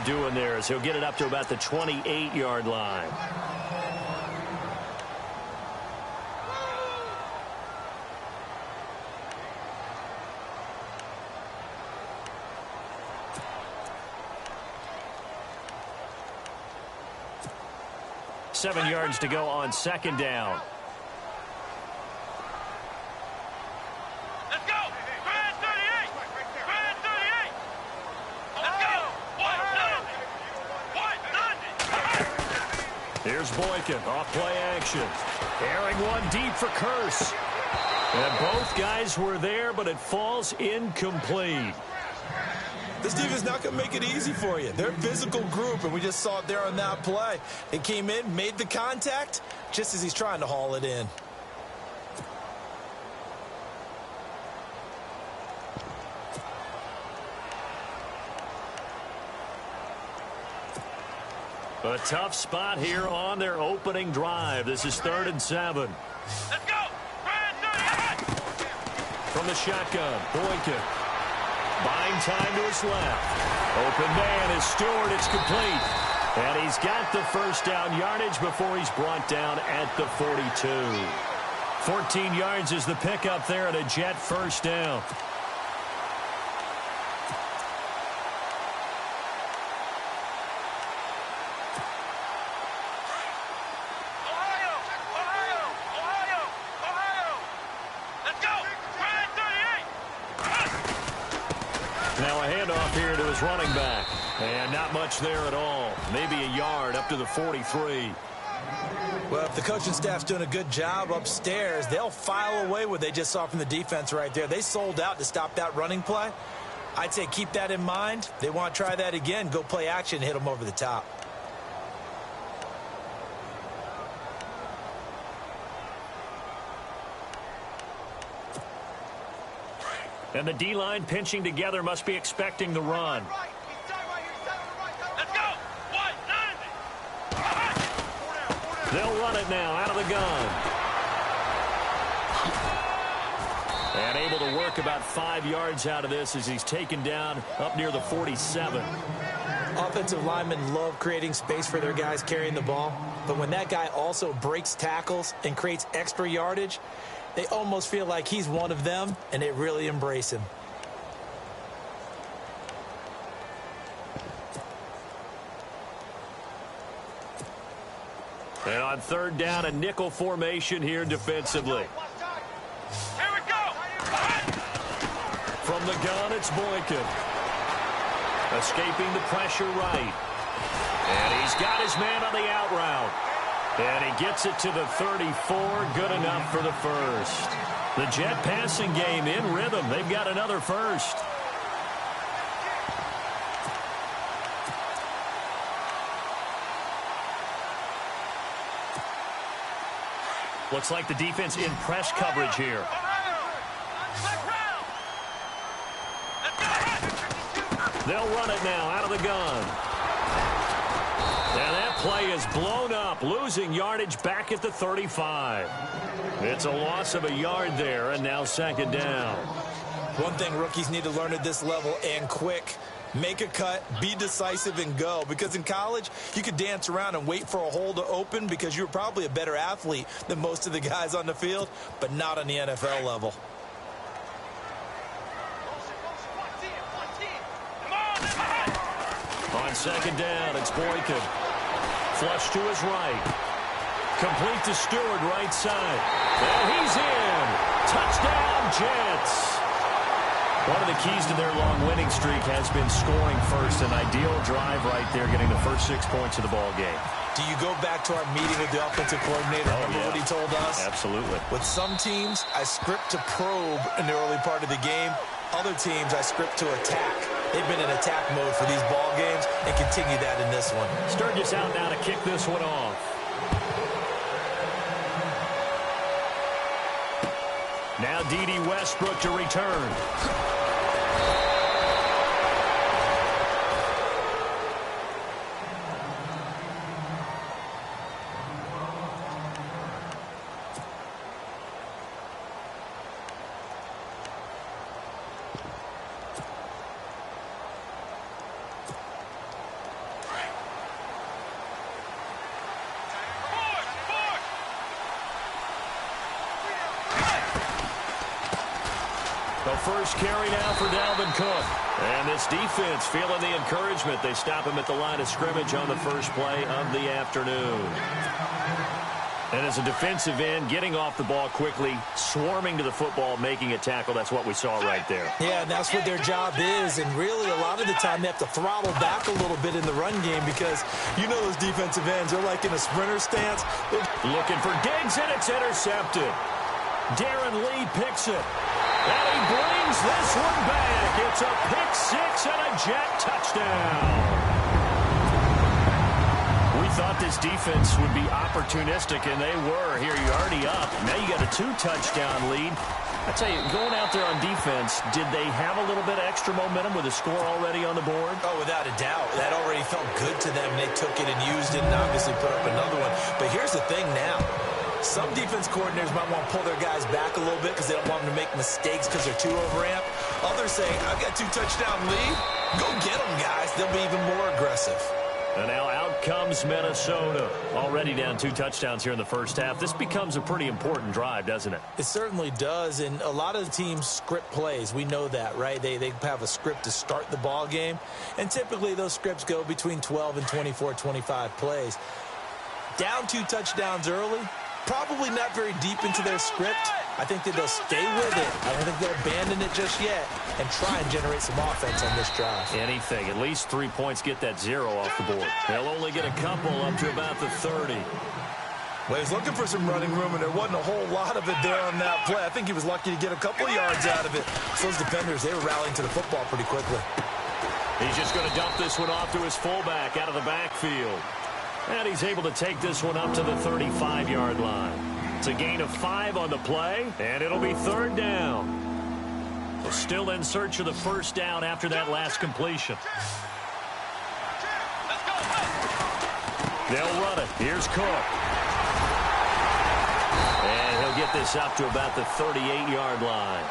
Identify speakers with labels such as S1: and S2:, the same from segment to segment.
S1: doing there as he'll get it up to about the 28-yard line. Seven yards to go on second down.
S2: Let's go! Grand 38! Grand 38! Let's go! 1-0!
S1: Here's Boykin off play action. Airing one deep for Curse. And both guys were there, but it falls incomplete.
S3: This defense not going to make it easy for you. They're a physical group, and we just saw it there on that play. It came in, made the contact, just as he's trying to haul it in.
S1: A tough spot here on their opening drive. This is 3rd and 7.
S2: Let's go! Grand 38!
S1: From the shotgun, Boykin. Buying time to his left. Open man is Stewart. It's complete. And he's got the first down yardage before he's brought down at the 42. 14 yards is the pickup there at a Jet first down. Running back, and not much there at all. Maybe a yard up to the 43.
S3: Well, if the coaching staff's doing a good job upstairs, they'll file away what they just saw from the defense right there. They sold out to stop that running play. I'd say keep that in mind. They want to try that again. Go play action, hit them over the top.
S1: And the D-line pinching together must be expecting the run.
S2: Let's go! 1-90!
S1: They'll run it now out of the gun. And able to work about 5 yards out of this as he's taken down up near the 47.
S3: Offensive linemen love creating space for their guys carrying the ball. But when that guy also breaks tackles and creates extra yardage, they almost feel like he's one of them, and they really embrace him.
S1: And on 3rd down, a nickel formation here defensively.
S2: Here we go!
S1: From the gun, it's Boykin. Escaping the pressure right. And he's got his man on the out route. And he gets it to the 34, good enough for the first. The Jet passing game in rhythm. They've got another first. Looks like the defense in press coverage here. They'll run it now out of the gun. And that play is blown up, losing yardage back at the 35. It's a loss of a yard there, and now 2nd down.
S3: One thing rookies need to learn at this level, and quick. Make a cut, be decisive, and go. Because in college, you could dance around and wait for a hole to open because you're probably a better athlete than most of the guys on the field, but not on the NFL level.
S1: On 2nd down, it's Boykin. Flush to his right. Complete to Stewart, right side. And he's in. Touchdown, Jets. One of the keys to their long winning streak has been scoring first. An ideal drive right there, getting the first 6 points of the ball game.
S3: Do you go back to our meeting with the offensive coordinator? Remember what he told us?
S1: Absolutely.
S3: With some teams, I script to probe in the early part of the game. Other teams, I script to attack. They've been in attack mode for these ball games and continue that in this one.
S1: Sturgis out now to kick this one off. Now D.D. Westbrook to return. The first carry now for Dalvin Cook. And this defense feeling the encouragement. They stop him at the line of scrimmage on the first play of the afternoon. And as a defensive end, getting off the ball quickly, swarming to the football, making a tackle, that's what we saw right there.
S3: Yeah, and that's what their job is. And really, a lot of the time, they have to throttle back a little bit in the run game because you know those defensive ends, they're like in a sprinter stance.
S1: Looking for Diggs, and it's intercepted. Darren Lee picks it. And he brings this one back. It's a pick six and a Jet touchdown. We thought this defense would be opportunistic, and they were. Here, you're already up. Now you got a 2-touchdown lead. I tell you, going out there on defense, did they have a little bit of extra momentum with a score already on the board?
S3: Oh, without a doubt. That already felt good to them. They took it and used it and obviously put up another one. But here's the thing now. Some defense coordinators might want to pull their guys back a little bit because they don't want them to make mistakes because they're too overamped. Others say, I've got 2-touchdown lead. Go get them, guys. They'll be even more aggressive.
S1: And now out comes Minnesota. Already down 2 touchdowns here in the first half. This becomes a pretty important drive, doesn't it?
S3: It certainly does, and a lot of the teams script plays. We know that, right? They have a script to start the ball game, and typically those scripts go between 12 and 24, 25 plays. Down 2 touchdowns early, probably not very deep into their script. I think that they'll stay with it. I don't think they'll abandon it just yet and try and generate some offense on this drive.
S1: Anything. At least 3 points, get that 0 off the board. They'll only get a couple up to about the 30.
S3: Well, he's looking for some running room, and there wasn't a whole lot of it there on that play. I think he was lucky to get a couple of yards out of it. So those defenders, they were rallying to the football pretty quickly.
S1: He's just going to dump this one off to his fullback out of the backfield. And he's able to take this one up to the 35-yard line. It's a gain of 5 on the play, and it'll be 3rd down. So still in search of the first down after that last completion. They'll run it. Here's Cook. And he'll get this up to about the 38-yard line.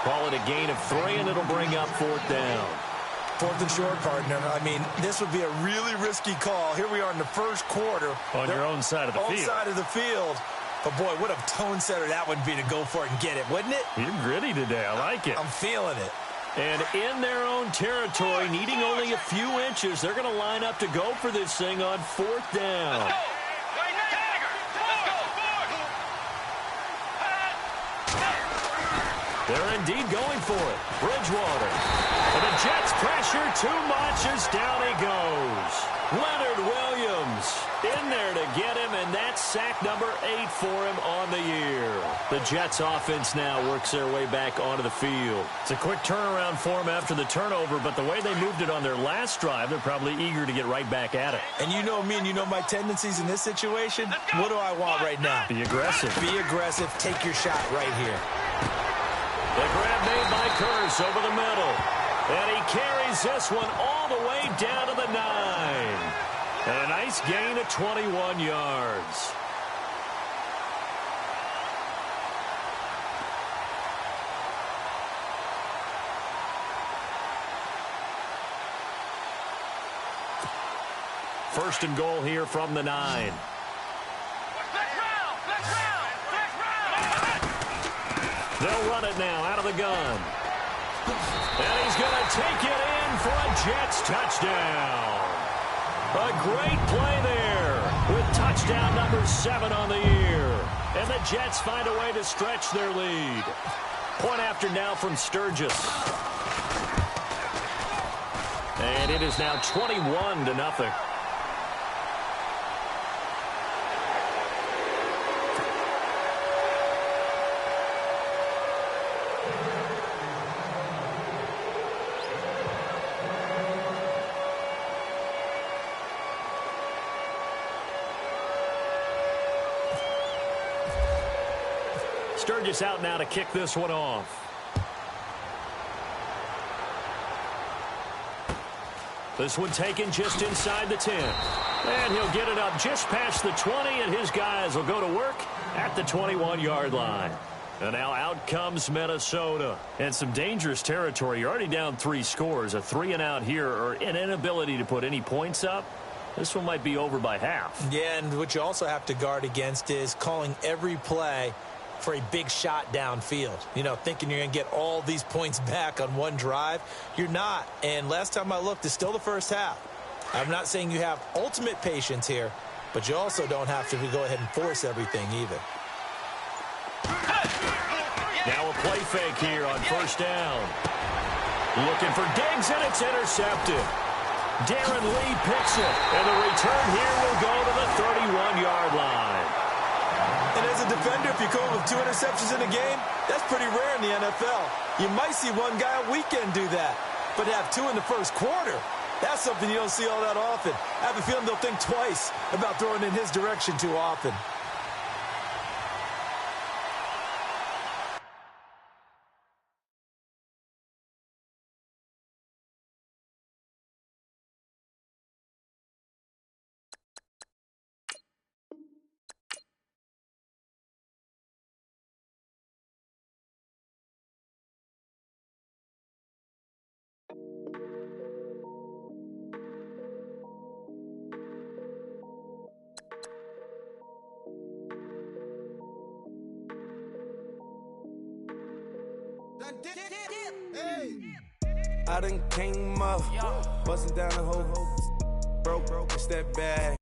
S1: Call it a gain of 3, and it'll bring up 4th down.
S3: 4th and short, partner. I mean, this would be a really risky call. Here we are in the first quarter.
S1: On your own side of the field.
S3: On side of the field. But, boy, what a tone setter that would be to go for it and get it, wouldn't it?
S1: You're gritty today. I like it.
S3: I'm feeling it.
S1: And in their own territory, needing only a few inches, they're going to line up to go for this thing on 4th down. They're indeed going for it. Bridgewater. And the Jets pressure too much as down he goes. Leonard Williams in there to get him, and that's sack number 8 for him on the year. The Jets offense now works their way back onto the field. It's a quick turnaround for them after the turnover, but the way they moved it on their last drive, they're probably eager to get right back at it.
S3: And you know me and you know my tendencies in this situation. What do I want right now?
S1: Be aggressive.
S3: Be aggressive. Take your shot right here.
S1: The grab made by Curse over the middle. And he carries this one all the way down to the 9. And a nice gain of 21 yards. First and goal here from the 9. They'll run it now out of the gun. And he's going to take it in for a Jets touchdown. A great play there with touchdown number 7 on the year. And the Jets find a way to stretch their lead. Point after now from Sturgis. And it is now 21-0. Sturgis out now to kick this one off. This one taken just inside the 10. And he'll get it up just past the 20, and his guys will go to work at the 21-yard line. And now out comes Minnesota. And some dangerous territory. You're already down 3 scores. A 3-and-out here, or an inability to put any points up. This one might be over by half.
S3: Yeah, and what you also have to guard against is calling every play for a big shot downfield. You know, thinking you're going to get all these points back on one drive. You're not. And last time I looked, it's still the first half. I'm not saying you have ultimate patience here, but you also don't have to go ahead and force everything either.
S1: Now a play fake here on first down. Looking for Diggs, and it's intercepted. Darren Lee picks it, and the return here will go to the 31-yard line.
S3: And as a defender, if you come up with 2 interceptions in a game, that's pretty rare in the NFL. You might see one guy a weekend do that, but have 2 in the first quarter, that's something you don't see all that often. I have a feeling they'll think twice about throwing in his direction too often.
S4: I done came up, busting down the whole broke, it's that bad.